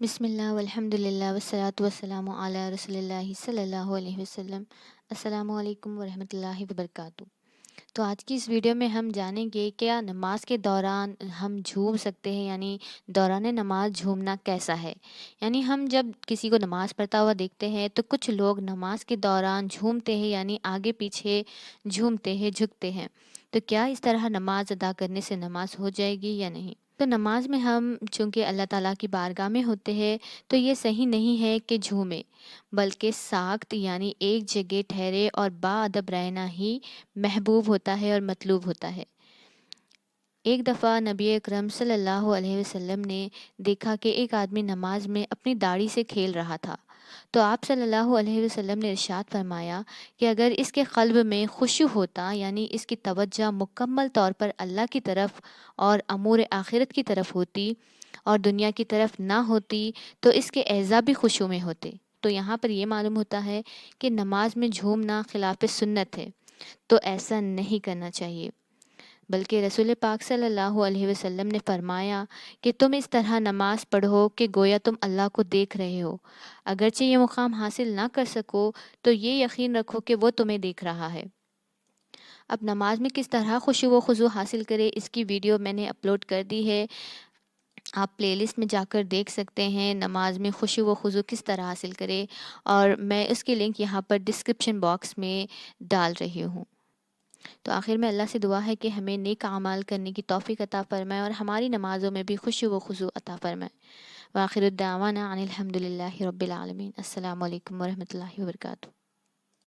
بسم اللہ والحمد للہ والصلاۃ والسلام علی رسول اللہ صلی اللہ علیہ وسلم۔ السلام علیکم ورحمۃ اللہ وبرکاتہ۔ تو آج کی اس ویڈیو میں ہم جانیں گے کیا نماز کے دوران ہم جھوم سکتے ہیں، یعنی دوران نماز جھومنا کیسا ہے۔ یعنی ہم جب کسی کو نماز پڑھتا ہوا دیکھتے ہیں تو کچھ لوگ نماز کے دوران جھومتے ہیں، یعنی آگے پیچھے جھومتے ہیں، جھکتے ہیں۔ تو کیا اس طرح نماز ادا کرنے سے نماز ہو جائے گی یا نہیں؟ تو نماز میں ہم چونکہ اللہ تعالیٰ کی بارگاہ میں ہوتے ہیں تو یہ صحیح نہیں ہے کہ جھومیں، بلکہ ساکت یعنی ایک جگہ ٹھہرے اور باادب رہنا ہی محبوب ہوتا ہے اور مطلوب ہوتا ہے۔ ایک دفعہ نبی اکرم صلی اللہ علیہ وسلم نے دیکھا کہ ایک آدمی نماز میں اپنی داڑھی سے کھیل رہا تھا، تو آپ صلی اللہ علیہ وسلم نے ارشاد فرمایا کہ اگر اس کے قلب میں خشوع ہوتا، یعنی اس کی توجہ مکمل طور پر اللہ کی طرف اور امور آخرت کی طرف ہوتی اور دنیا کی طرف نہ ہوتی، تو اس کے اعضاء بھی خشوع میں ہوتے۔ تو یہاں پر یہ معلوم ہوتا ہے کہ نماز میں جھومنا خلاف سنت ہے، تو ایسا نہیں کرنا چاہیے، بلکہ رسول پاک صلی اللہ علیہ وسلم نے فرمایا کہ تم اس طرح نماز پڑھو کہ گویا تم اللہ کو دیکھ رہے ہو، اگرچہ یہ مقام حاصل نہ کر سکو تو یہ یقین رکھو کہ وہ تمہیں دیکھ رہا ہے۔ اب نماز میں کس طرح خشوع و خضوع حاصل کرے، اس کی ویڈیو میں نے اپلوڈ کر دی ہے، آپ پلے لسٹ میں جا کر دیکھ سکتے ہیں نماز میں خشوع و خضوع کس طرح حاصل کرے، اور میں اس کی لنک یہاں پر ڈسکرپشن باکس میں ڈال رہی ہوں۔ تو آخر میں اللہ سے دعا ہے کہ ہمیں نیک اعمال کرنے کی توفیق عطا فرمائے اور ہماری نمازوں میں بھی خشوع و خضوع عطا فرمائے۔ وآخر الدعوانا ان الحمد للہ رب العالمین۔ السلام علیکم ورحمۃ اللہ وبرکاتہ۔